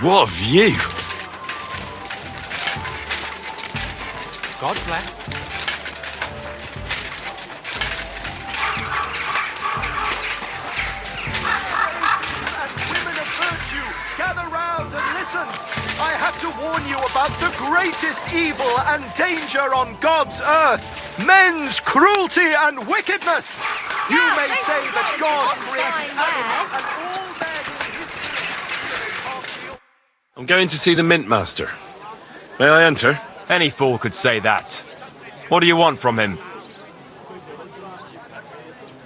What a view! God bless. Women of virtue, gather round and listen. I have to warn you about the greatest evil and danger on God's earth. Men's cruelty and wickedness. You may say that God created animals and all men in his... I'm going to see the Mint Master. May I enter? Any fool could say that. What do you want from him?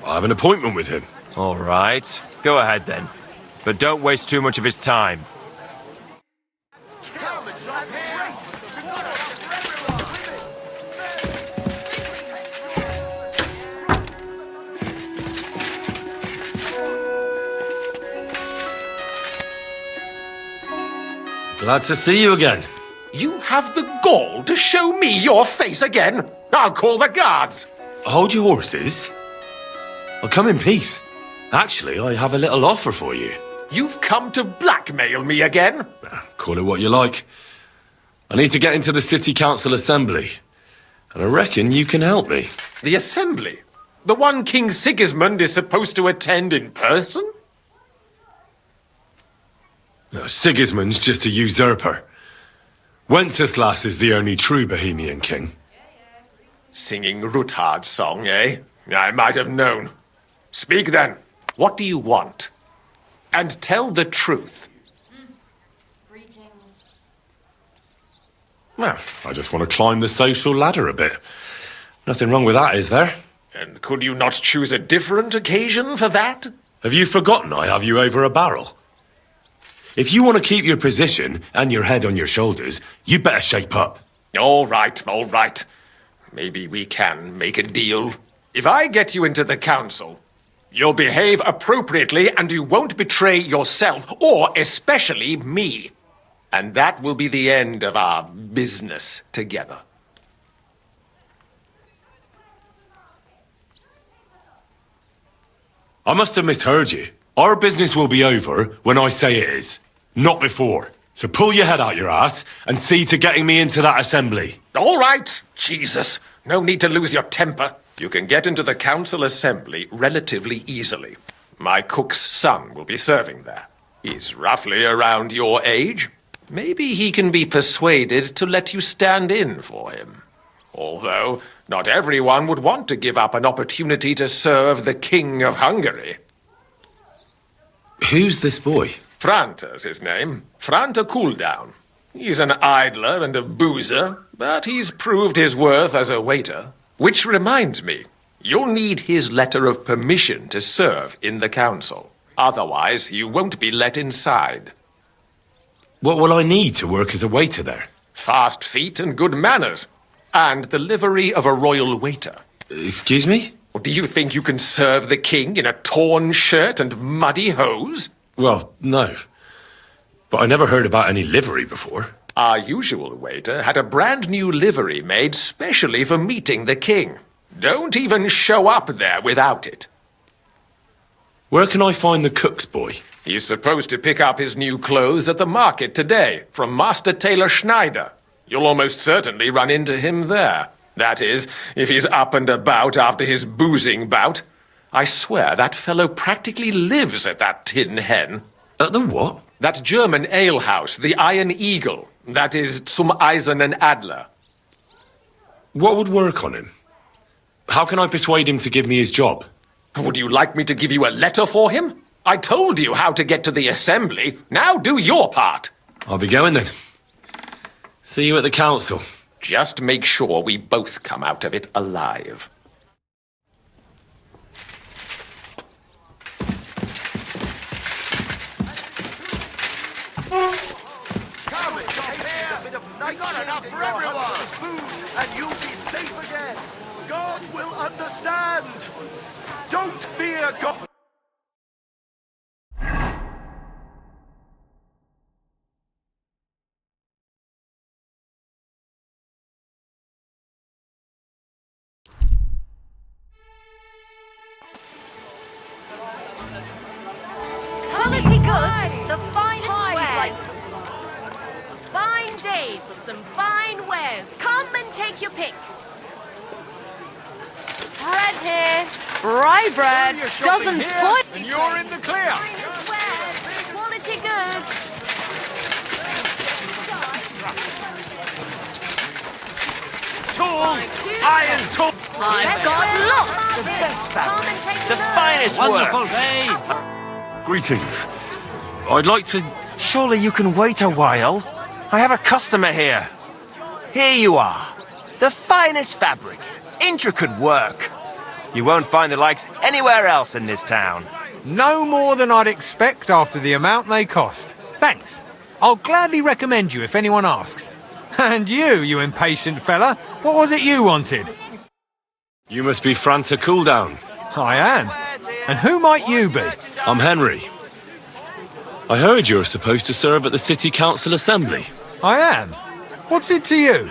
I have an appointment with him. All right. Go ahead then. But don't waste too much of his time. Glad to see you again. You have the gall to show me your face again? I'll call the guards. Hold your horses. I'll come in peace. Actually, I have a little offer for you. You've come to blackmail me again? Call it what you like. I need to get into the City Council Assembly. And I reckon you can help me. The Assembly? The one King Sigismund is supposed to attend in person? No, Sigismund's just a usurper. Wenceslas is the only true Bohemian king. Singing Ruthard's song, eh? I might have known. Speak then. What do you want? And tell the truth. Well, I just want to climb the social ladder a bit. Nothing wrong with that, is there? And could you not choose a different occasion for that? Have you forgotten I have you over a barrel? If you want to keep your position and your head on your shoulders, you better shape up. All right, all right. Maybe we can make a deal. If I get you into the council, you'll behave appropriately and you won't betray yourself, or especially me. And that will be the end of our business together. I must have misheard you. Our business will be over when I say it is, not before. So pull your head out your ass and see to getting me into that assembly. All right, Jesus. No need to lose your temper. You can get into the council assembly relatively easily. My cook's son will be serving there. He's roughly around your age. Maybe he can be persuaded to let you stand in for him. Although, not everyone would want to give up an opportunity to serve the King of Hungary. Who's this boy? Franta's his name. Franta Cooldown. He's an idler and a boozer, but he's proved his worth as a waiter. Which reminds me, you'll need his letter of permission to serve in the council. Otherwise, you won't be let inside. What will I need to work as a waiter there? Fast feet and good manners. And the livery of a royal waiter. Excuse me? Or do you think you can serve the king in a torn shirt and muddy hose? Well, no. But I never heard about any livery before. Our usual waiter had a brand new livery made specially for meeting the king. Don't even show up there without it. Where can I find the cook's boy? He's supposed to pick up his new clothes at the market today from Master Tailor Schneider. You'll almost certainly run into him there. That is, if he's up and about after his boozing bout. I swear that fellow practically lives at that Tin Hen. At the what? That German alehouse, the Iron Eagle. That is Zum Eisernen Adler. What would work on him? How can I persuade him to give me his job? Would you like me to give you a letter for him? I told you how to get to the assembly. Now do your part. I'll be going then. See you at the council. Just make sure we both come out of it alive. Come and here. A bit of night got enough for everyone. Food, and you'll be safe again. God will understand. Don't fear God. Quality goods, the finest wares. some fine wares. Come and take your pick. Bread here. Rye bread. Doesn't spoil. And you're in the clear. Finest wares. Quality goods. Tools! Iron tools! I've got lots. The best Come and take The your finest Wonderful work! day. Greetings. I'd like to... Surely you can wait a while. I have a customer here. Here you are. The finest fabric. Intricate work. You won't find the likes anywhere else in this town. No more than I'd expect after the amount they cost. Thanks. I'll gladly recommend you if anyone asks. And you impatient fella, what was it you wanted? You must be Franta Cooldown. I am. And who might you be? I'm Henry. I heard you're supposed to serve at the City Council Assembly. I am. What's it to you?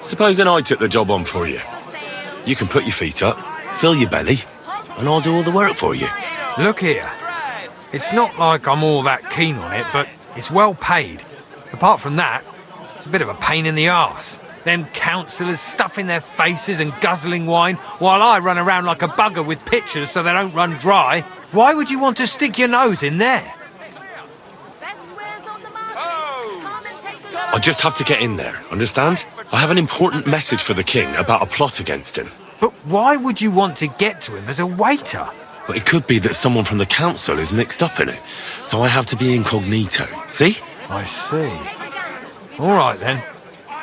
Supposing I took the job on for you. You can put your feet up, fill your belly, and I'll do all the work for you. Look here. It's not like I'm all that keen on it, but it's well paid. Apart from that, it's a bit of a pain in the arse. Them councillors stuffing their faces and guzzling wine while I run around like a bugger with pitchers so they don't run dry. Why would you want to stick your nose in there? best wares on the market. Come and take a look. I just have to get in there, understand? I have an important message for the king about a plot against him. But why would you want to get to him as a waiter? But it could be that someone from the council is mixed up in it, so I have to be incognito. See? I see. All right then.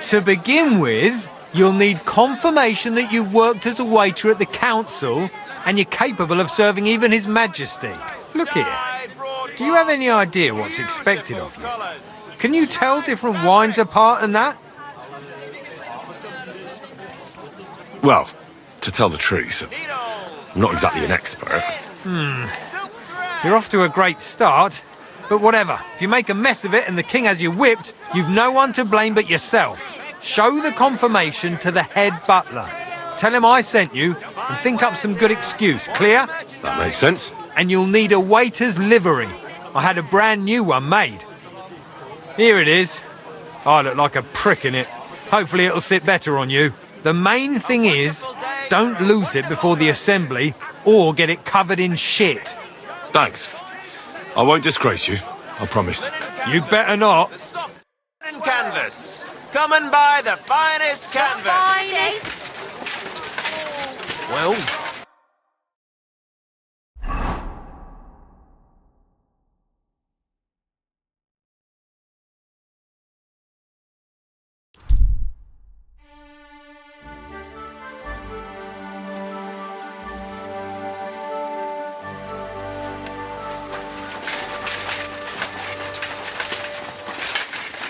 To begin with, you'll need confirmation that you've worked as a waiter at the council and you're capable of serving even His Majesty. Look here. Do you have any idea what's expected of you? Can you tell different wines apart and that? Well, to tell the truth, I'm not exactly an expert. You're off to a great start. But whatever, if you make a mess of it and the king has you whipped, you've no one to blame but yourself. Show the confirmation to the head butler. Tell him I sent you and think up some good excuse, clear? That makes sense. And you'll need a waiter's livery. I had a brand new one made. Here it is. I look like a prick in it. Hopefully it'll sit better on you. The main thing is, don't lose it before the assembly or get it covered in shit. Thanks. I won't disgrace you, I promise. You better not. And canvas. Come and buy the finest canvas. Finest. Well,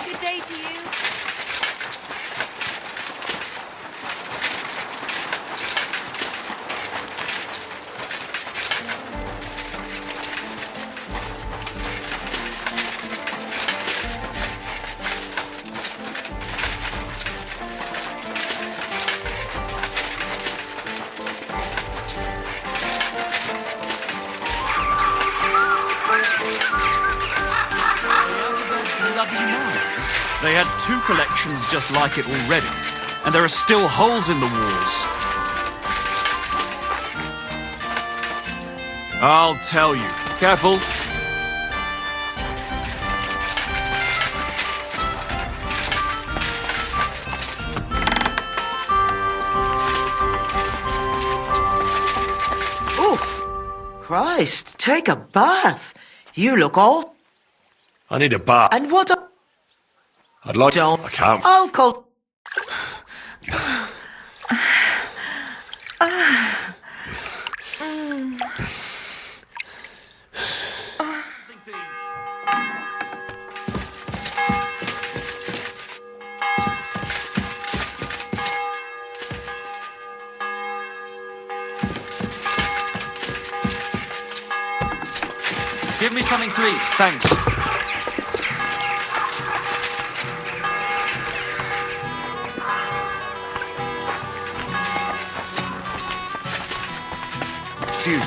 Good day to you. They had 2 collections just like it already, and there are still holes in the walls. I'll tell you. Careful. Oof! Christ, take a bath. You look all... I need a bath. And what a... I'd like... Don't... I can't. I'll call... Give me something to eat. Thanks. Excuse me.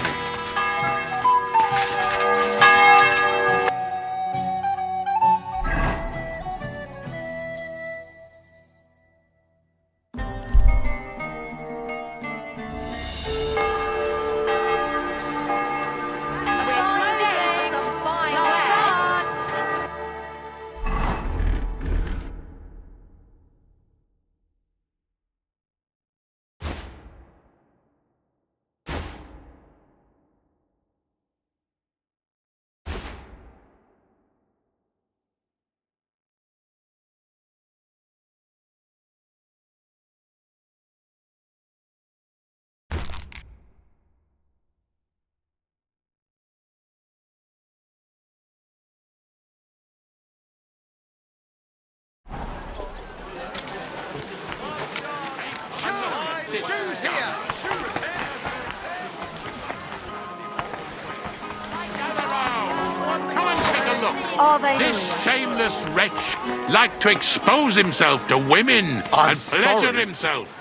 Are they This real? shameless wretch liked to expose himself to women and pleasure himself.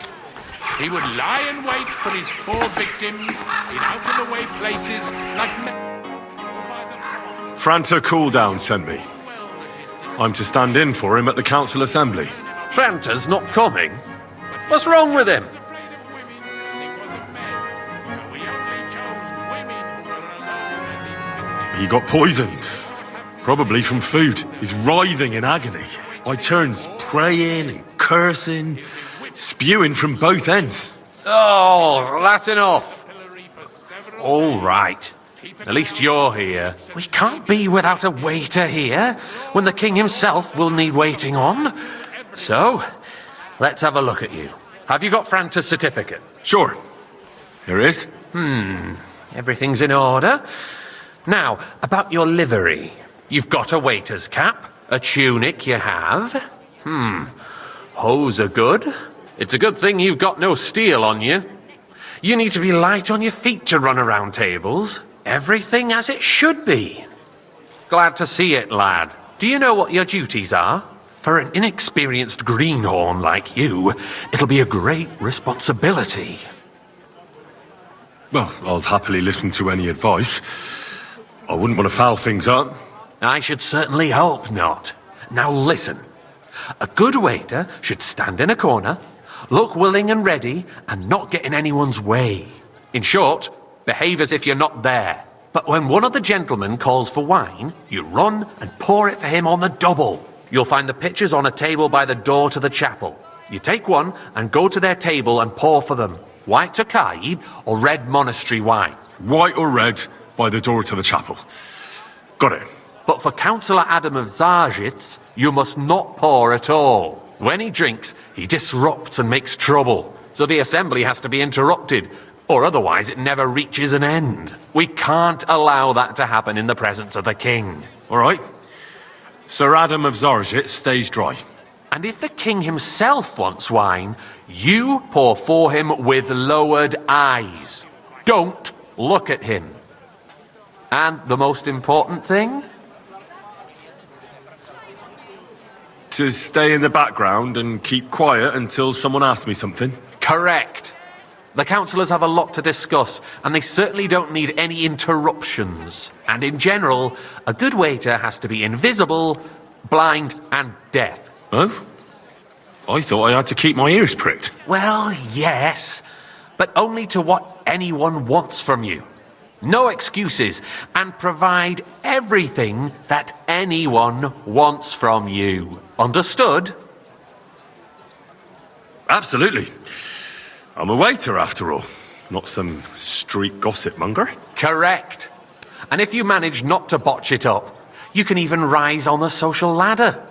He would lie in wait for his poor victims in out-of-the-way places like... Franta Cooldown sent me. I'm to stand in for him at the council assembly. Franta's not coming? What's wrong with him? He got poisoned. Probably from food. He's writhing in agony. By turns praying and cursing, spewing from both ends. Oh, that's enough. All right. At least you're here. We can't be without a waiter here, when the king himself will need waiting on. So, let's have a look at you. Have you got Franta's certificate? Sure. Here it is. Everything's in order. Now, about your livery. You've got a waiter's cap, a tunic you have. Hose are good. It's a good thing you've got no steel on you. You need to be light on your feet to run around tables. Everything as it should be. Glad to see it, lad. Do you know what your duties are? For an inexperienced greenhorn like you, it'll be a great responsibility. Well, I'll happily listen to any advice. I wouldn't want to foul things up. I should certainly hope not. Now listen. A good waiter should stand in a corner, look willing and ready, and not get in anyone's way. In short, behave as if you're not there. But when one of the gentlemen calls for wine, you run and pour it for him on the double. You'll find the pitchers on a table by the door to the chapel. You take one and go to their table and pour for them. White Tokaib or red monastery wine. White or red, by the door to the chapel. Got it. But for Councillor Adam of Zarjitz, you must not pour at all. When he drinks, he disrupts and makes trouble. So the assembly has to be interrupted, or otherwise it never reaches an end. We can't allow that to happen in the presence of the king. All right. Sir Adam of Zarjit stays dry. And if the king himself wants wine, you pour for him with lowered eyes. Don't look at him. And the most important thing? To stay in the background and keep quiet until someone asks me something. Correct. The councillors have a lot to discuss, and they certainly don't need any interruptions. And in general, a good waiter has to be invisible, blind, and deaf. Oh? I thought I had to keep my ears pricked. Well, yes, but only to what anyone wants from you. No excuses, and provide everything that anyone wants from you. Understood? Absolutely. I'm a waiter, after all. Not some street gossip monger. Correct. And if you manage not to botch it up, you can even rise on the social ladder.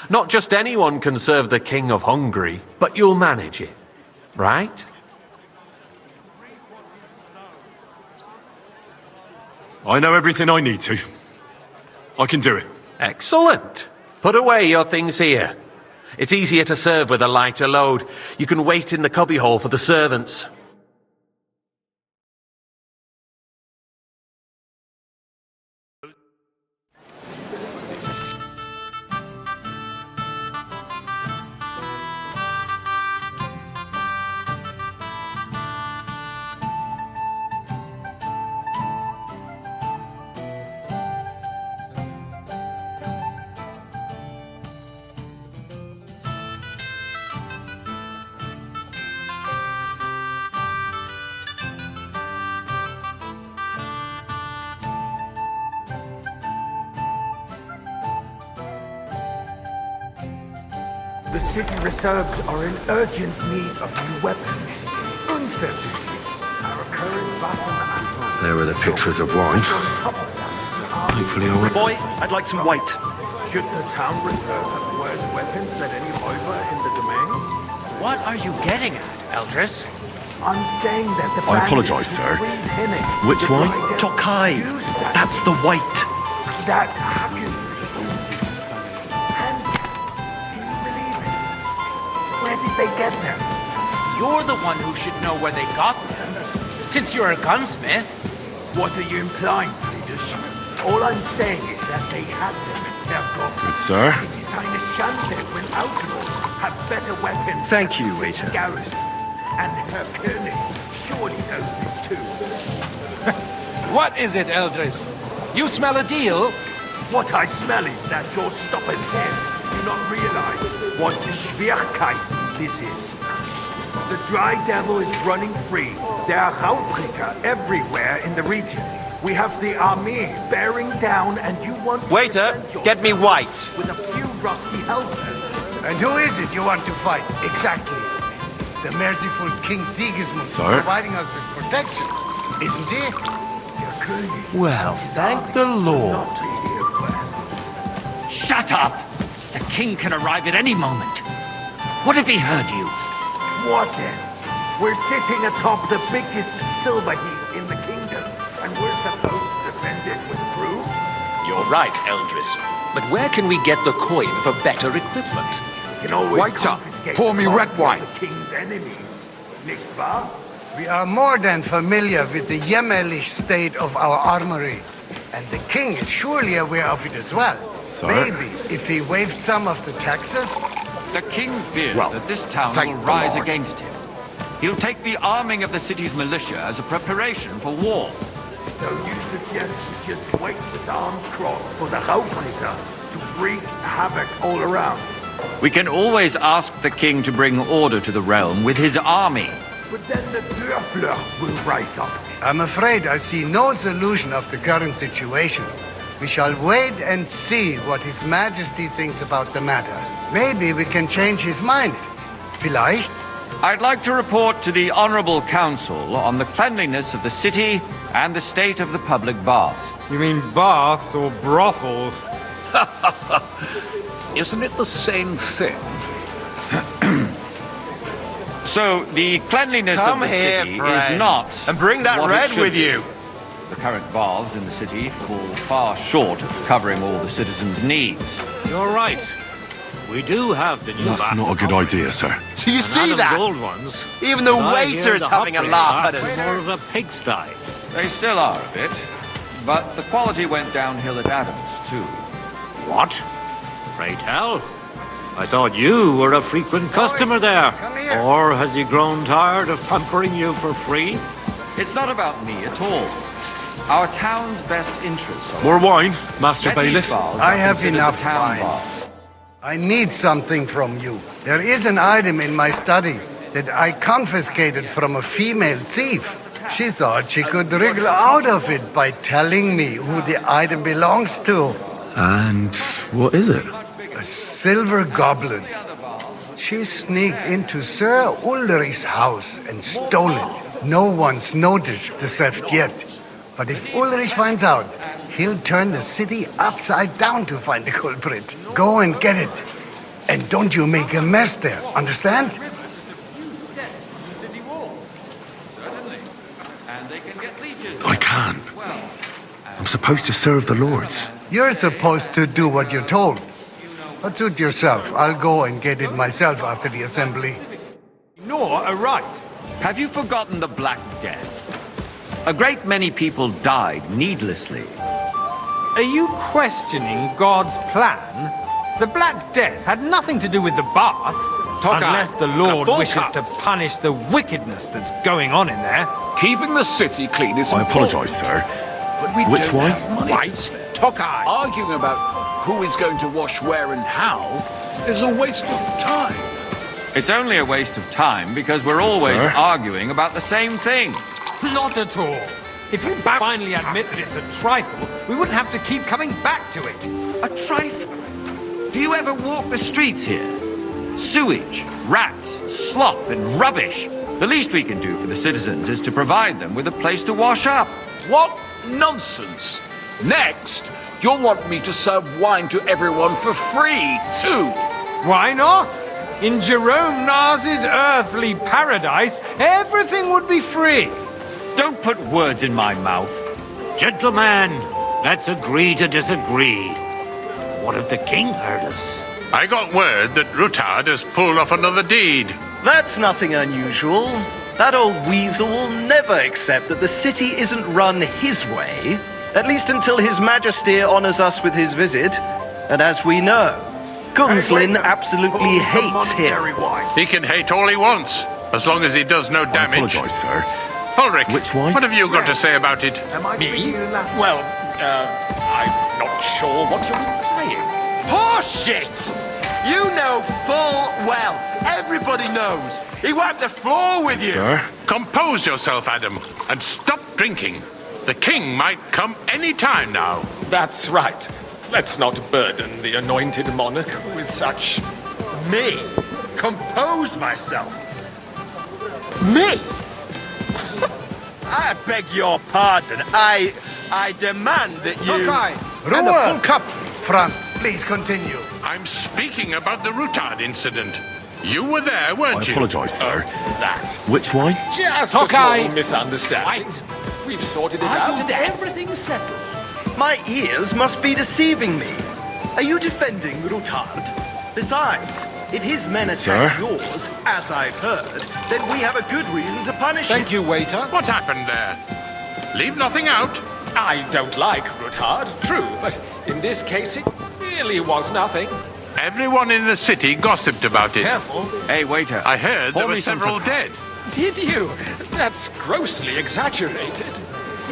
Not just anyone can serve the King of Hungary, but you'll manage it. Right? I know everything I need to. I can do it. Excellent. Put away your things here. It's easier to serve with a lighter load. You can wait in the cubbyhole for the servants. The city reserves are in urgent need of new weapons. Uncertainty. Our current battle. There are the pictures of wine. Hopefully I'll... Boy, I'd like some white. Should the town reserve have worse weapons than any hoiver in the domain? What are you getting at, Eldris? I'm saying that the I apologise, sir. Which wine? Tokai. That's the white. That happens. And do you believe it? Where did they get them? You're the one who should know where they got them, since you're a gunsmith. What are you implying, Swedish? All I'm saying is that they had them. They're gone. Good sir. It is kind of shanty when outlaws have better weapons. Thank you, waiter. Garrison. And her König surely knows this too. What is it, Eldris? You smell a deal? What I smell is that your stupid head do not realize what Schwierigkeit this is. The Dry Devil is running free. There are Raubträger everywhere in the region. We have the army bearing down, and you want to Waiter, defend yourself get me white. with a few rusty helmets. And who is it you want to fight? Exactly. The merciful King Sigismund is Sir? providing us with protection, isn't he? Well, thank the Lord. Shut up! The king can arrive at any moment. What if he heard you? What then? We're sitting atop the biggest silver heap in the kingdom, and we're supposed to defend it with proof? You're right, Eldris. But where can we get the coin for better equipment? You can always Waiter, confiscate pour me the red property wine. of the king's enemies, nicht wahr? We are more than familiar with the jämmerlich state of our armory. And the king is surely aware of it as well. Sir? Maybe if he waived some of the taxes. The king fears Well, that this town thank will the rise Lord. against him. He'll take the arming of the city's militia as a preparation for war. So you suggest we just wait with armed cross for the Raubträger to wreak havoc all around? We can always ask the king to bring order to the realm with his army. But then the Dörfler will rise up. I'm afraid I see no solution of the current situation. We shall wait and see what His Majesty thinks about the matter. Maybe we can change his mind. Vielleicht? I'd like to report to the Honorable Council on the cleanliness of the city and the state of the public baths. You mean baths or brothels? Isn't it the same thing? So, the cleanliness Come of the here, city friend, is not... and bring that what it red should with be. you. The current baths in the city fall far short of covering all the citizens' needs. You're right. We do have the new That's baths not a good coming. idea, sir. Do you And see Adam's that? old ones. Even the But I waiter hear is the having a Hopkins laugh at baths us. are more of a pigsty. They still are a bit, but the quality went downhill at Adams, too. What? Pray tell. I thought you were a frequent customer there. come here. Or has he grown tired of pampering you for free? It's not about me at all. Our town's best interests are... More wine, Master Betty's Bailiff? baths I are have considered enough the town wine. baths. I need something from you. There is an item in my study that I confiscated from a female thief. She thought she could wriggle out of it by telling me who the item belongs to. And what is it? A silver goblet. She sneaked into Sir Ulrich's house and stole it. No one's noticed the theft yet. But if Ulrich finds out, he'll turn the city upside down to find the culprit. Go and get it. And don't you make a mess there, understand? I can't. I'm supposed to serve the lords. You're supposed to do what you're told. But suit yourself. I'll go and get it myself after the assembly. Nor a right. Have you forgotten the Black Death? A great many people died needlessly. Are you questioning God's plan? The Black Death had nothing to do with the baths. Unless the Lord wishes to punish the wickedness that's going on in there. Keeping the city clean is I apologise, sir. But we Which don't one? have money. Right, Tokai. Arguing about who is going to wash where and how is a waste of time. It's only a waste of time because we're always Sir? arguing about the same thing. Not at all. If you'd finally admit that it's a trifle, we wouldn't have to keep coming back to it. A trifle? Do you ever walk the streets here? Sewage, rats, slop, and rubbish. The least we can do for the citizens is to provide them with a place to wash up. What nonsense! Next, you'll want me to serve wine to everyone for free, too. Why not? In Jerome Nas's earthly paradise, everything would be free. Don't put words in my mouth. Gentlemen, let's agree to disagree. What if the king heard us? I got word that Rutard has pulled off another deed. That's nothing unusual. That old weasel will never accept that the city isn't run his way. At least until His Majesty honors us with his visit. And as we know, Gunslin absolutely hates him. He can hate all he wants, as long as he does no damage. I apologise, sir. Ulrich, Which wine? what have you got to say about it? Me? Well, I'm not sure what you're implying. Horseshit! You know full well, everybody knows, he wiped the floor with you! Sir? Compose yourself, Adam, and stop drinking. The king might come any time now. That's right. Let's not burden the anointed monarch with such... Me? Compose myself? Me? I beg your pardon. I demand that you... And a full cup, Franz. Please continue. I'm speaking about the Rutard incident. You were there, I weren't you? apologise, sir. That. Which wine? Just a small misunderstanding. We've sorted it out. Everything's settled. My ears must be deceiving me. Are you defending Rutard? Besides, if his men attack Sir? yours, as I've heard, then we have a good reason to punish him. Thank you, waiter. What happened there? Leave nothing out. I don't like Rutard, true, but in this case it really was nothing. Everyone in the city gossiped about it. Careful. Hey, waiter. I heard there Pour were me some several tobacco. dead. Did you? That's grossly exaggerated.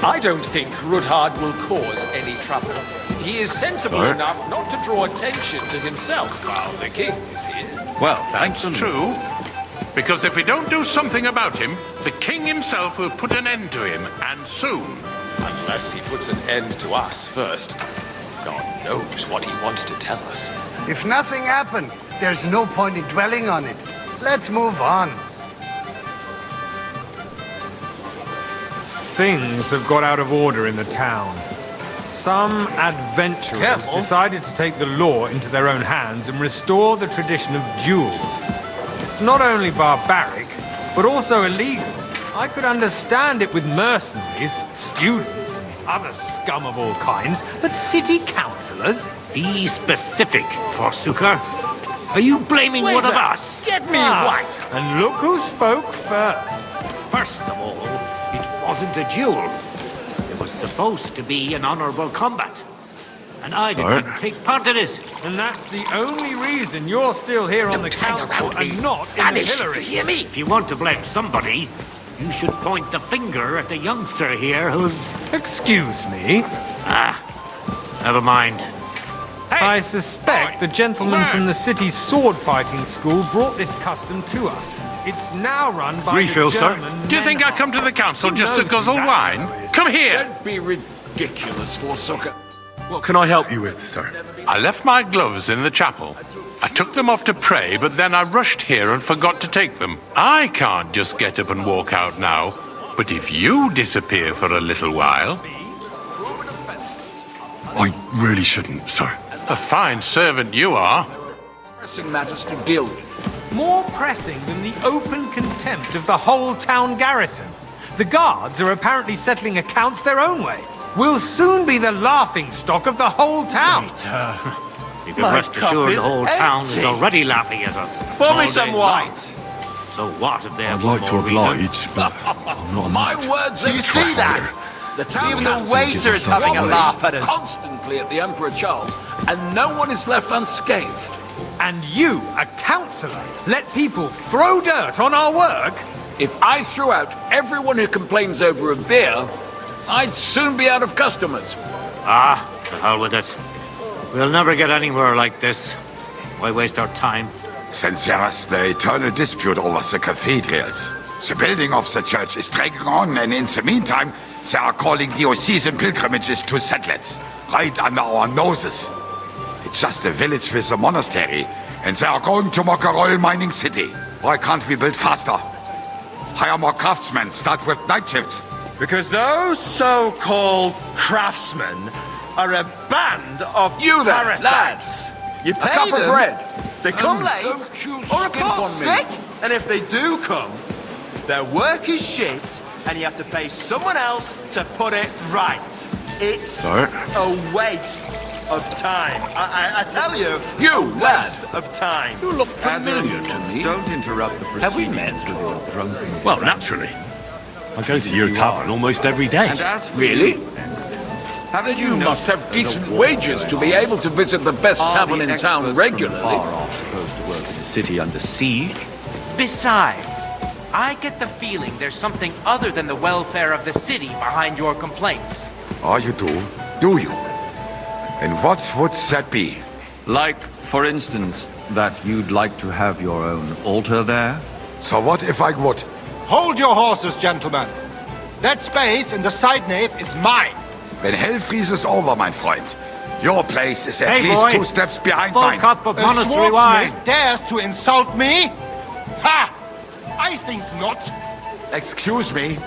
I don't think Rutard will cause any trouble. He is sensible Sir? enough not to draw attention to himself while the king is here. Well, That's true. Because if we don't do something about him, the king himself will put an end to him, and soon. Unless he puts an end to us first. God knows what he wants to tell us. If nothing happened, there's no point in dwelling on it. Let's move on. Things have got out of order in the town. Some adventurers decided to take the law into their own hands and restore the tradition of duels. It's not only barbaric, but also illegal. I could understand it with mercenaries, students, and other scum of all kinds, but city councillors? Be specific, Forsooker. Are you blaming one of us? Get me right! And look who spoke first. First of all, it wasn't a duel. It was supposed to be an honorable combat. And I didn't take part in it. And that's the only reason you're still here on the council and not in the pillory. Hear me? If you want to blame somebody, you should point the finger at the youngster here who's... Excuse me? Never mind. I suspect the gentleman from the city's sword-fighting school brought this custom to us. It's now run by Refill, the sir. German... Do you think I come to the council just to knows guzzle who wine? that is? Come here! Don't be ridiculous, Forsooker. What can I help you with, sir? I left my gloves in the chapel. I took them off to pray, but then I rushed here and forgot to take them. I can't just get up and walk out now. But if you disappear for a little while... I really shouldn't, sir. A fine servant you are. Pressing matters to deal with. More pressing than the open contempt of the whole town garrison. The guards are apparently settling accounts their own way. We'll soon be the laughingstock of the whole town. You can rest assured the whole town is already laughing at us. Pour me all some day wine. long. So what if they have I'd one like to more reason? oblige, but I'm not a My knight. words Do are you see that? The town Even the council waiter is having a laugh at us. constantly at the Emperor Charles, and no one is left unscathed. And you, a councillor, let people throw dirt on our work? If I threw out everyone who complains over a beer, I'd soon be out of customers. The hell with it. We'll never get anywhere like this. Why waste our time? Since years, the eternal dispute over the cathedrals. The building of the church is dragging on, and in the meantime, they are calling diocesan pilgrimages to settlers, right under our noses. It's just a village with a monastery, and they are going to make a royal mining city. Why can't we build faster? Hire more craftsmen, start with night shifts. Because those so-called craftsmen are a band of You there, parasites. You pay cup of them, bread. they come late, Don't you or skimp report on me. sick, and if they do come, their work is shit, and you have to pay someone else to put it right. It's Sir? a waste of time. I tell you, You, a lad. waste of time. You look familiar to me. Don't interrupt the Have we proceedings met? with your drunken... Well, naturally. I go to your tavern almost every day. And as for Really? Haven't You must have decent wages to be able to visit the best tavern in town regularly. Far off supposed to work in a city under siege? Besides, I get the feeling there's something other than the welfare of the city behind your complaints. Oh, you do? Do you? And what would that be? Like, for instance, that you'd like to have your own altar there? So what if I would? Hold your horses, gentlemen. That space in the side nave is mine. When hell freezes over, my friend, your place is at Hey, least boy. 2 steps behind Full mine. cup of A monastery wine. swordsmith dares to insult me? Ha! I think not. Excuse me?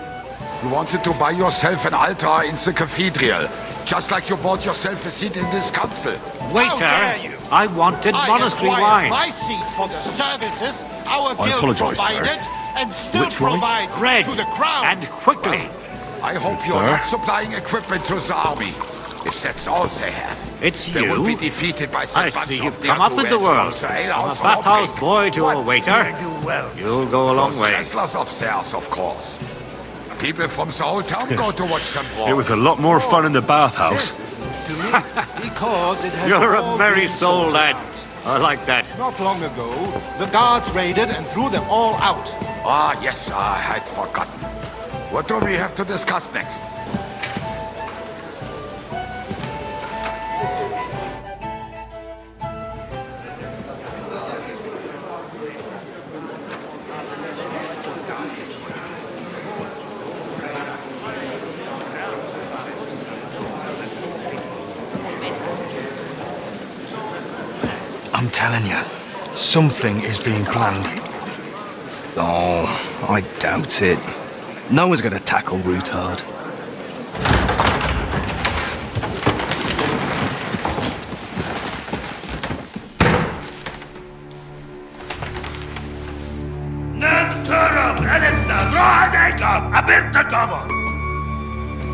You wanted to buy yourself an altar in the cathedral, just like you bought yourself a seat in this council. Waiter, dare you? I wanted monastery acquired wine. my seat for the services our guild apologize, sir. provided and still Which wine? provides Bread, to the crown. and quickly. I hope Yes, you're sir. not supplying equipment to the army. If that's all they have, It's they will be you? defeated by I some bunch see of you've come up in the ne'er-do-wells world. from the From a alehouse bathhouse or boy to a What waiter. ne'er-do-wells? You'll go a long Those way. wrestlers of theirs, of course. People from the whole town go to watch them brawl. It was a lot more fun in the bathhouse. This seems to me because it has You're all a merry been soul, sold lad. out. I like that. Not long ago, the guards raided and threw them all out. Ah, yes, I had forgotten. What do we have to discuss next? I'm telling you, something is being planned. Oh, I doubt it. No one's gonna tackle Rootard.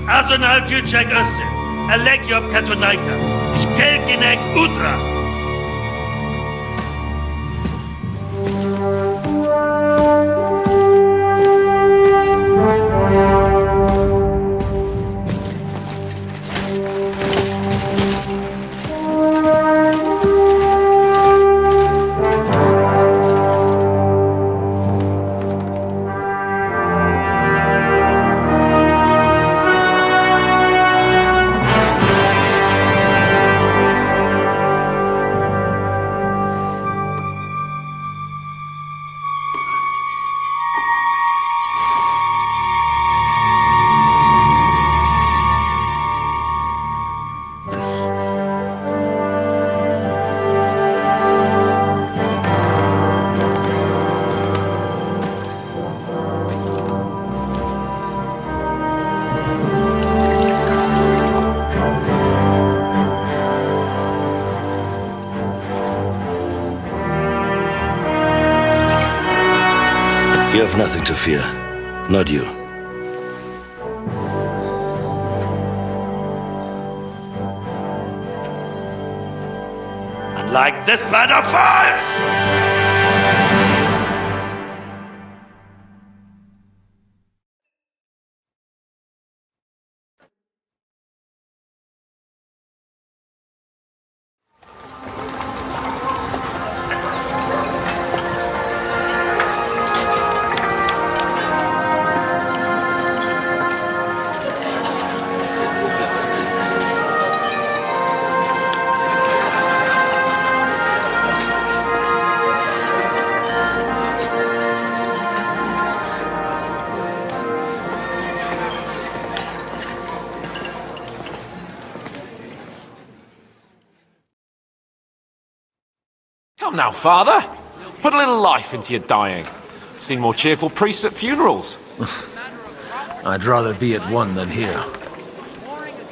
Azonal Gyurcsek össze, a legjobb katonáikat, és keljenek útra! You have nothing to fear. Not you. Unlike this plan of false! Come now, Father. Put a little life into your dying. Seen more cheerful priests at funerals. I'd rather be at one than here.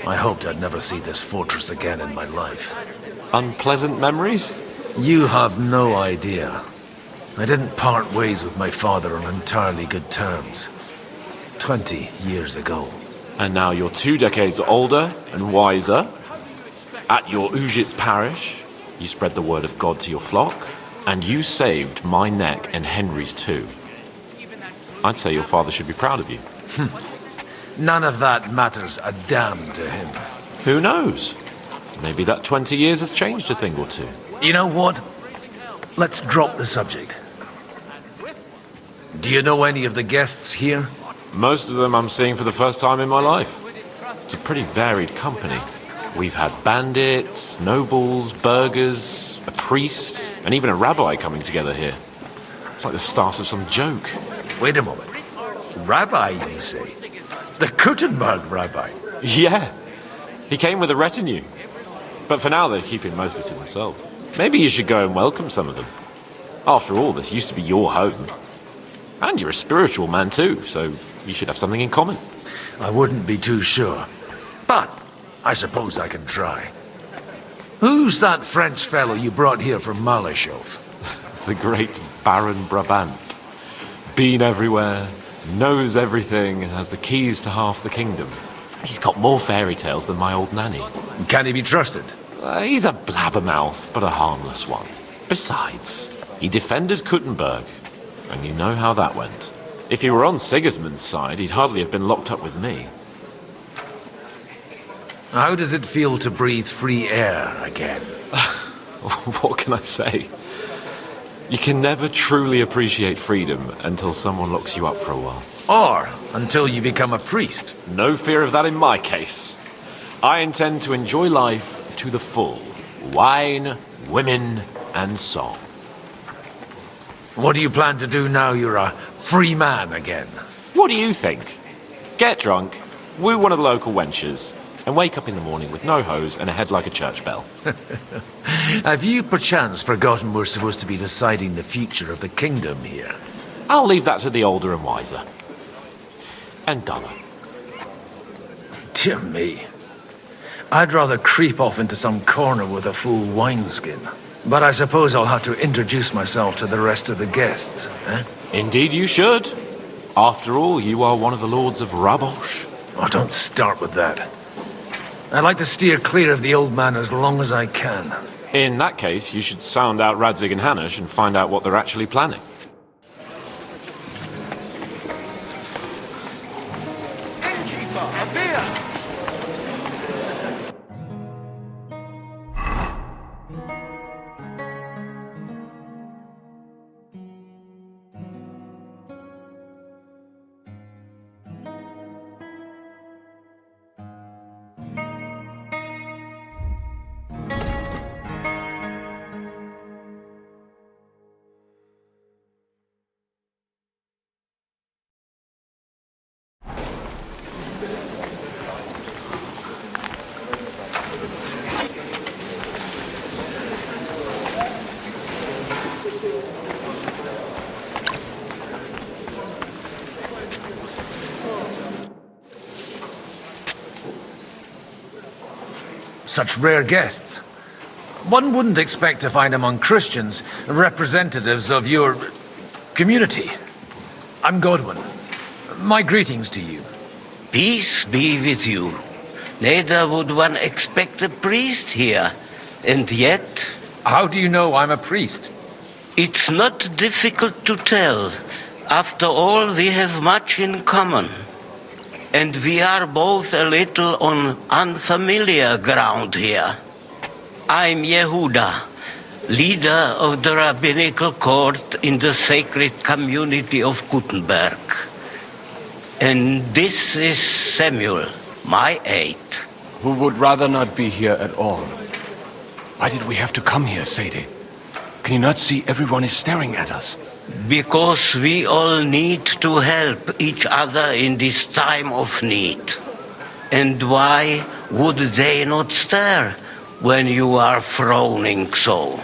I hoped I'd never see this fortress again in my life. Unpleasant memories? You have no idea. I didn't part ways with my father on entirely good terms. 20 years ago. And now you're 2 decades older and wiser. At your Ujit's parish, you spread the word of God to your flock, and you saved my neck and Henry's too. I'd say your father should be proud of you. None of that matters a damn to him. Who knows? Maybe that 20 years has changed a thing or two. You know what? Let's drop the subject. Do you know any of the guests here? Most of them I'm seeing for the first time in my life. It's a pretty varied company. We've had bandits, nobles, burghers, a priest, and even a rabbi coming together here. It's like the start of some joke. Wait a moment. Rabbi, you say? The Kuttenberg rabbi? Yeah. He came with a retinue. But for now, they're keeping mostly to themselves. Maybe you should go and welcome some of them. After all, this used to be your home. And you're a spiritual man too, so you should have something in common. I wouldn't be too sure. But I suppose I can try. Who's that French fellow you brought here from Malachov? The great Baron Brabant. Been everywhere, knows everything, and has the keys to half the kingdom. He's got more fairy tales than my old nanny. Can he be trusted? He's a blabbermouth, but a harmless one. Besides, he defended Kuttenberg, and you know how that went. If he were on Sigismund's side, he'd hardly have been locked up with me. How does it feel to breathe free air again? What can I say? You can never truly appreciate freedom until someone locks you up for a while. Or until you become a priest. No fear of that in my case. I intend to enjoy life to the full. Wine, women, and song. What do you plan to do now you're a free man again? What do you think? Get drunk, woo one of the local wenches, and wake up in the morning with no hose and a head like a church bell. Have you perchance forgotten we're supposed to be deciding the future of the kingdom here? I'll leave that to the older and wiser. And Donna. Dear me. I'd rather creep off into some corner with a full wineskin. But I suppose I'll have to introduce myself to the rest of the guests, eh? Indeed you should. After all, you are one of the lords of Rabosh. Oh, don't start with that. I'd like to steer clear of the old man as long as I can. In that case, you should sound out Radzig and Hanush and find out what they're actually planning. Innkeeper, a beer! Such rare guests. One wouldn't expect to find among Christians representatives of your community. I'm Godwin. My greetings to you. Peace be with you. Neither would one expect a priest here. And yet... How do you know I'm a priest? It's not difficult to tell. After all, we have much in common. And we are both a little on unfamiliar ground here. I'm Yehuda, leader of the rabbinical court in the sacred community of Kuttenberg. And this is Samuel, my aide. Who would rather not be here at all. Why did we have to come here, Sadie? Can you not see everyone is staring at us? Because we all need to help each other in this time of need. And why would they not stare when you are frowning so?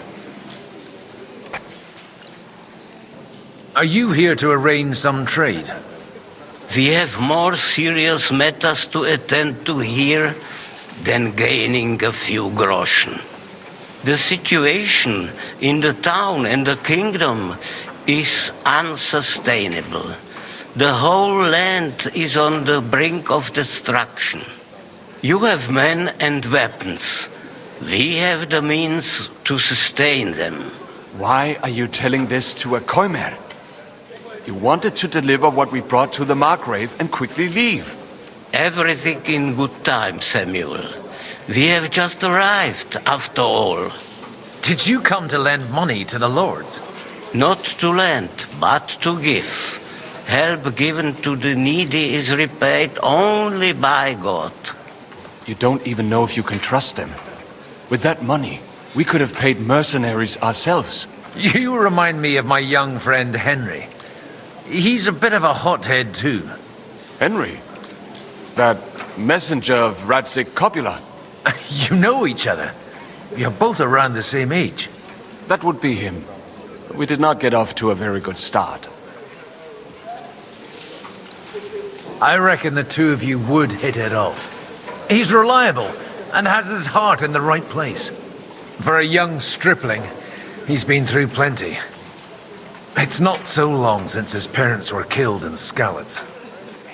Are you here to arrange some trade? We have more serious matters to attend to here than gaining a few groschen. The situation in the town and the kingdom is unsustainable. The whole land is on the brink of destruction. You have men and weapons. We have the means to sustain them. Why are you telling this to a Koimer? You wanted to deliver what we brought to the Margrave and quickly leave. Everything in good time, Samuel. We have just arrived, after all. Did you come to lend money to the lords? Not to lend, but to give. Help given to the needy is repaid only by God. You don't even know if you can trust them. With that money, we could have paid mercenaries ourselves. You remind me of my young friend Henry. He's a bit of a hothead too. Henry? That messenger of Radzik Copula? You know each other. You're both around the same age. That would be him. We did not get off to a very good start. I reckon the two of you would hit it off. He's reliable and has his heart in the right place. For a young stripling, he's been through plenty. It's not so long since his parents were killed in Skalitz.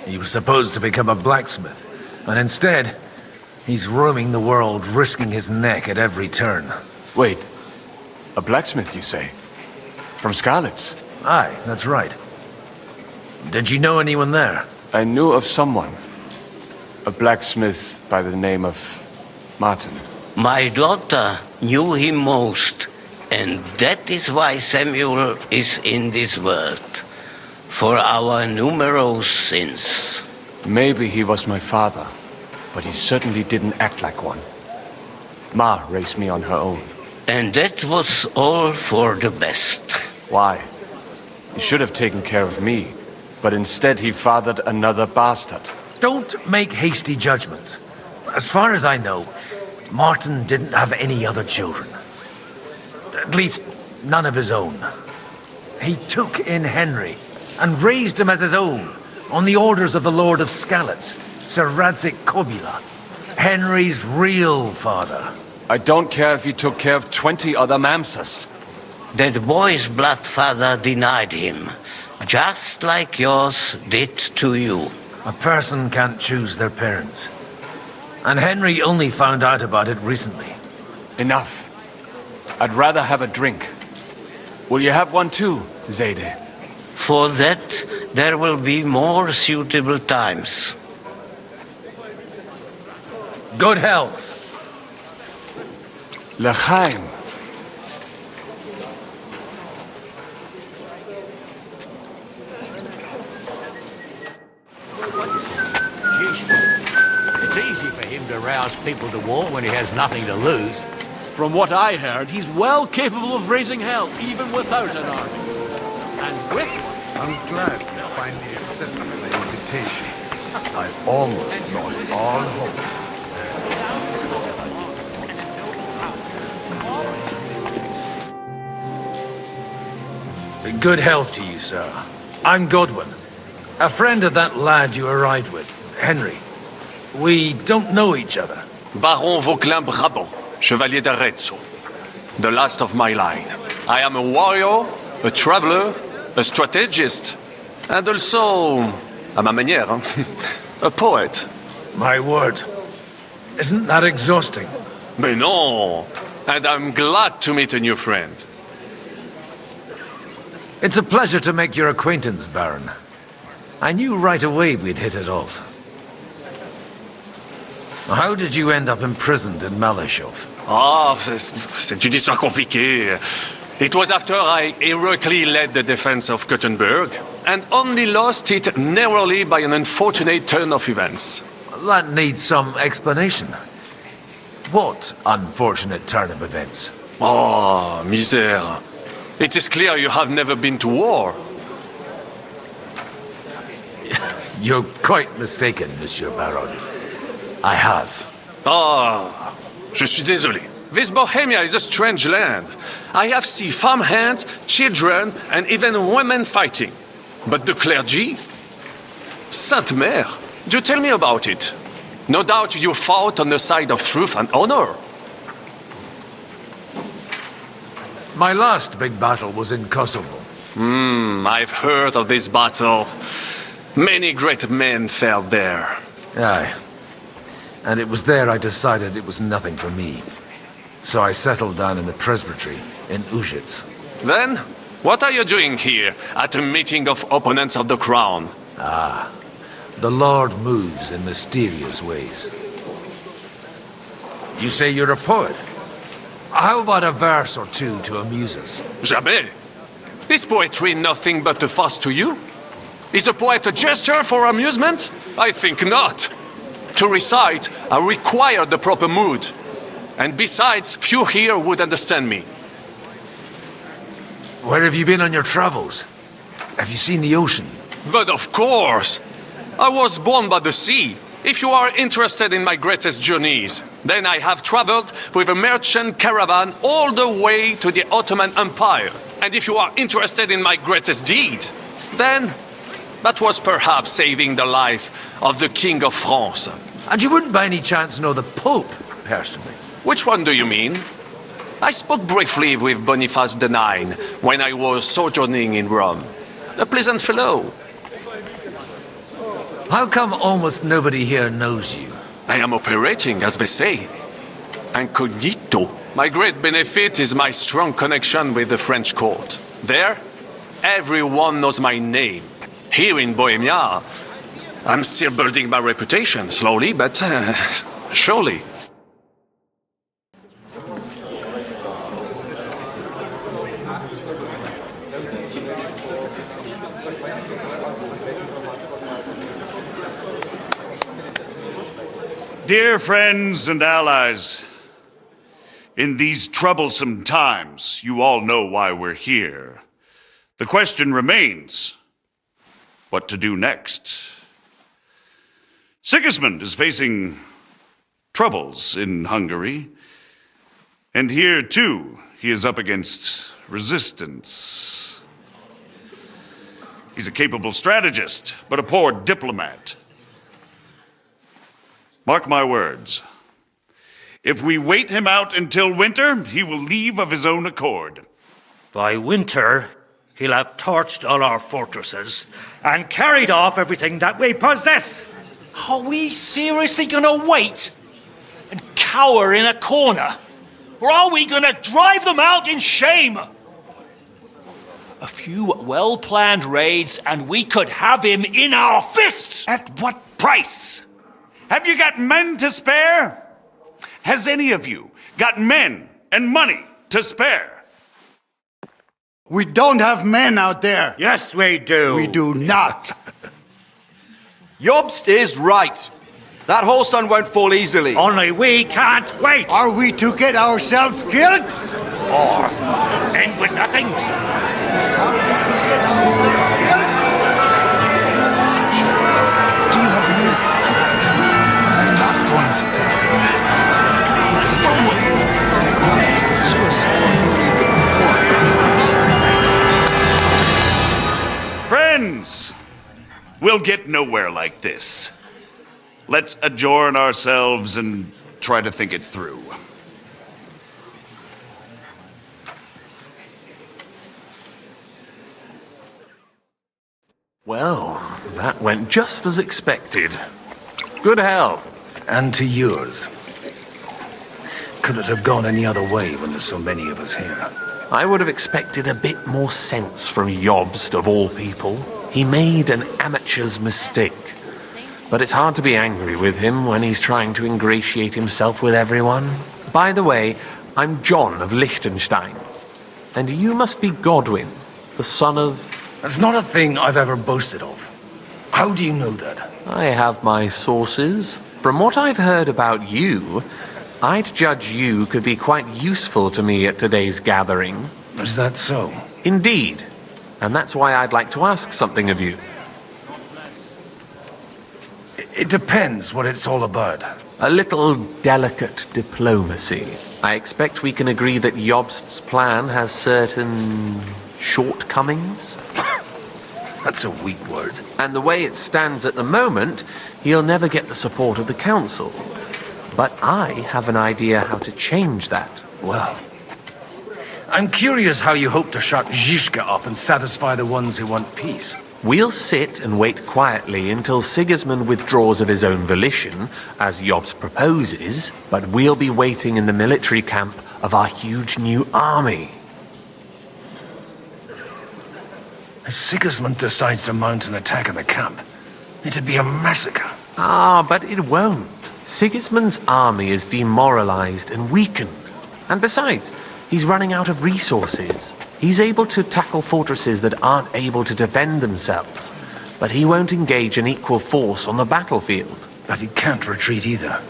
He was supposed to become a blacksmith, and instead, he's roaming the world, risking his neck at every turn. Wait, a blacksmith, you say? From Skalitz? Aye, that's right. Did you know anyone there? I knew of someone. A blacksmith by the name of Martin. My daughter knew him most, and that is why Samuel is in this world. For our numerous sins. Maybe he was my father, but he certainly didn't act like one. Ma raised me on her own. And that was all for the best. Why? He should have taken care of me, but instead he fathered another bastard. Don't make hasty judgments. As far as I know, Martin didn't have any other children. At least, none of his own. He took in Henry and raised him as his own, on the orders of the Lord of Skalitz, Sir Radzik Copula, Henry's real father. I don't care if he took care of 20 other mamsas. That boy's blood father denied him, just like yours did to you. A person can't choose their parents. And Henry only found out about it recently. Enough. I'd rather have a drink. Will you have one too, Zayde? For that, there will be more suitable times. Good health. L'chaim. It's easy for him to rouse people to war when he has nothing to lose. From what I heard, he's well capable of raising hell, even without an army. And with one. I'm glad you finally accepted my invitation. I almost lost all hope. Good health to you, sir. I'm Godwin, a friend of that lad you arrived with, Henry. We don't know each other. Baron Vauquelin Brabant, Chevalier d'Arezzo. The last of my line. I am a warrior, a traveler, a strategist, and also, à ma manière, a poet. My word. Isn't that exhausting? Mais non! And I'm glad to meet a new friend. It's a pleasure to make your acquaintance, Baron. I knew right away we'd hit it off. How did you end up imprisoned in Malashov? Ah, c'est une histoire compliquée. It was after I heroically led the defense of Gothenburg, and only lost it narrowly by an unfortunate turn of events. That needs some explanation. What unfortunate turn of events? Oh, misère. It is clear you have never been to war. You're quite mistaken, Monsieur Baron. I have. Ah, je suis désolé. This Bohemia is a strange land. I have seen farmhands, children, and even women fighting. But the clergy? Sainte Mère, do tell me about it. No doubt you fought on the side of truth and honor. My last big battle was in Kosovo. I've heard of this battle. Many great men fell there. Aye. And it was there I decided it was nothing for me. So I settled down in the presbytery in Ujits. Then, what are you doing here at a meeting of opponents of the crown? The Lord moves in mysterious ways. You say you're a poet? How about a verse or two to amuse us? Jamais. Is poetry nothing but a fuss to you? Is a poet a gesture for amusement? I think not. To recite, I require the proper mood. And besides, few here would understand me. Where have you been on your travels? Have you seen the ocean? But of course! I was born by the sea. If you are interested in my greatest journeys, then I have traveled with a merchant caravan all the way to the Ottoman Empire. And if you are interested in my greatest deed, then that was perhaps saving the life of the King of France. And you wouldn't by any chance know the Pope, personally? Which one do you mean? I spoke briefly with Boniface IX when I was sojourning in Rome. A pleasant fellow. How come almost nobody here knows you? I am operating, as they say. Incognito. My great benefit is my strong connection with the French court. There, everyone knows my name. Here in Bohemia, I'm still building my reputation, slowly, but surely. Dear friends and allies, in these troublesome times, you all know why we're here. The question remains, what to do next? Sigismund is facing troubles in Hungary, and here too, he is up against resistance. He's a capable strategist, but a poor diplomat. Mark my words. If we wait him out until winter, he will leave of his own accord. By winter, he'll have torched all our fortresses and carried off everything that we possess. Are we seriously gonna wait and cower in a corner? Or are we gonna drive them out in shame? A few well-planned raids and we could have him in our fists! At what price? Have you got men to spare? Has any of you got men and money to spare? We don't have men out there. Yes, we do. We do not. Jobst is right. That whole sun won't fall easily. Only we can't wait. Are we to get ourselves killed? Or end with nothing? Friends, we'll get nowhere like this. Let's adjourn ourselves and try to think it through. Well, that went just as expected. Good health. And to yours. Could it have gone any other way when there's so many of us here? I would have expected a bit more sense from Jobst, of all people. He made an amateur's mistake. But it's hard to be angry with him when he's trying to ingratiate himself with everyone. By the way, I'm John of Liechtenstein. And you must be Godwin, the son of... That's not a thing I've ever boasted of. How do you know that? I have my sources. From what I've heard about you, I'd judge you could be quite useful to me at today's gathering. Is that so? Indeed. And that's why I'd like to ask something of you. It depends what it's all about. A little delicate diplomacy. I expect we can agree that Jobst's plan has certain shortcomings. That's a weak word. And the way it stands at the moment, he'll never get the support of the council. But I have an idea how to change that. Well, I'm curious how you hope to shut Zizka up and satisfy the ones who want peace. We'll sit and wait quietly until Sigismund withdraws of his own volition, as Jobst proposes, but we'll be waiting in the military camp of our huge new army. If Sigismund decides to mount an attack on the camp, it'd be a massacre. Ah, but it won't. Sigismund's army is demoralized and weakened. And besides, he's running out of resources. He's able to tackle fortresses that aren't able to defend themselves, but he won't engage an equal force on the battlefield. But he can't retreat either.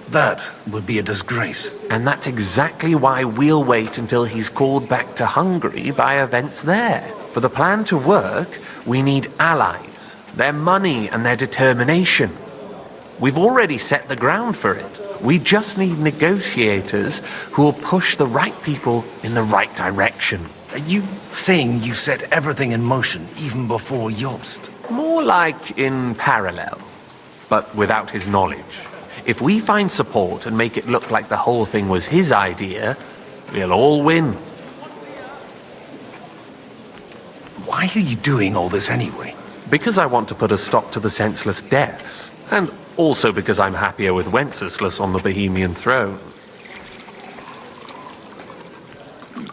That would be a disgrace. And that's exactly why we'll wait until he's called back to Hungary by events there. For the plan to work, we need allies, their money and their determination. We've already set the ground for it. We just need negotiators who will push the right people in the right direction. Are you saying you set everything in motion even before Jobst? More like in parallel, but without his knowledge. If we find support and make it look like the whole thing was his idea, we'll all win. Why are you doing all this anyway? Because I want to put a stop to the senseless deaths, and also because I'm happier with Wenceslas on the Bohemian throne.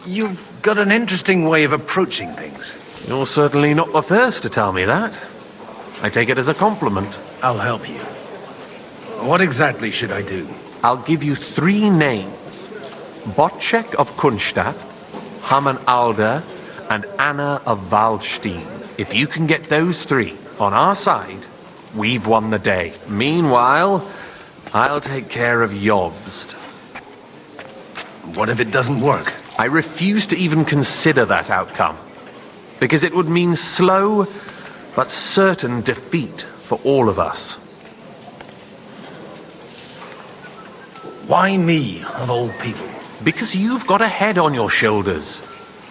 You've got an interesting way of approaching things. You're certainly not the first to tell me that. I take it as a compliment. I'll help you. What exactly should I do? I'll give you 3 names. Bocek of Kunstadt, Hamann Alder, and Anna of Waldstein. If you can get those 3 on our side, we've won the day. Meanwhile, I'll take care of Jobst. What if it doesn't work? I refuse to even consider that outcome, because it would mean slow but certain defeat for all of us. Why me, of all people? Because you've got a head on your shoulders.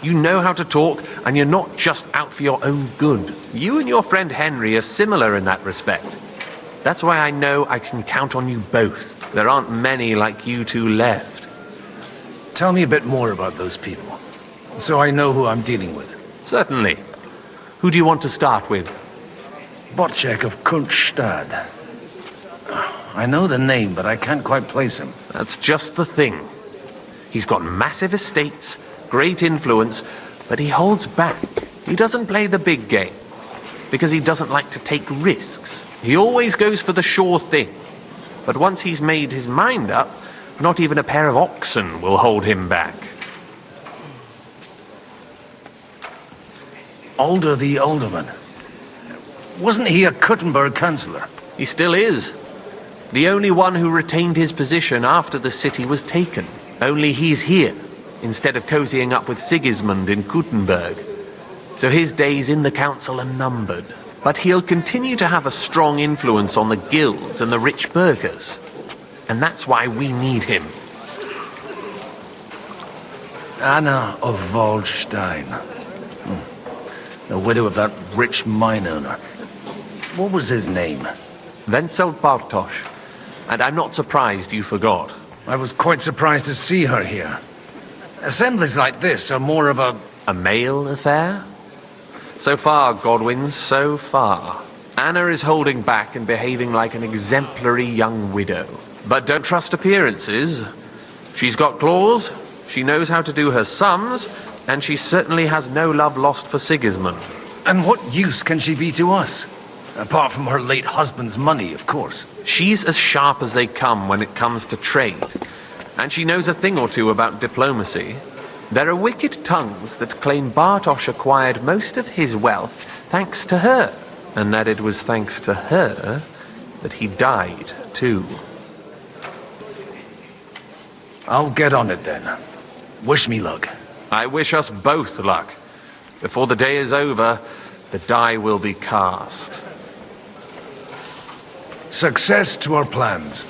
You know how to talk, and you're not just out for your own good. You and your friend Henry are similar in that respect. That's why I know I can count on you both. There aren't many like you two left. Tell me a bit more about those people, so I know who I'm dealing with. Certainly. Who do you want to start with? Bocek of Kunstadt. I know the name, but I can't quite place him. That's just the thing. He's got massive estates, great influence, but he holds back. He doesn't play the big game, because he doesn't like to take risks. He always goes for the sure thing. But once he's made his mind up, not even a pair of oxen will hold him back. Alder the Alderman. Wasn't he a Kuttenberg councillor? He still is. The only one who retained his position after the city was taken. Only he's here, instead of cozying up with Sigismund in Kuttenberg. So his days in the council are numbered. But he'll continue to have a strong influence on the guilds and the rich burghers. And that's why we need him. Anna of Waldstein. The widow of that rich mine owner. What was his name? Wenzel Bartosz. And I'm not surprised you forgot. I was quite surprised to see her here. Assemblies like this are more of a male affair? So far, Godwin, so far. Anna is holding back and behaving like an exemplary young widow. But don't trust appearances. She's got claws, she knows how to do her sums, and she certainly has no love lost for Sigismund. And what use can she be to us? Apart from her late husband's money, of course. She's as sharp as they come when it comes to trade. And she knows a thing or two about diplomacy. There are wicked tongues that claim Bartosz acquired most of his wealth thanks to her. And that it was thanks to her that he died, too. I'll get on it then. Wish me luck. I wish us both luck. Before the day is over, the die will be cast. Success to our plans.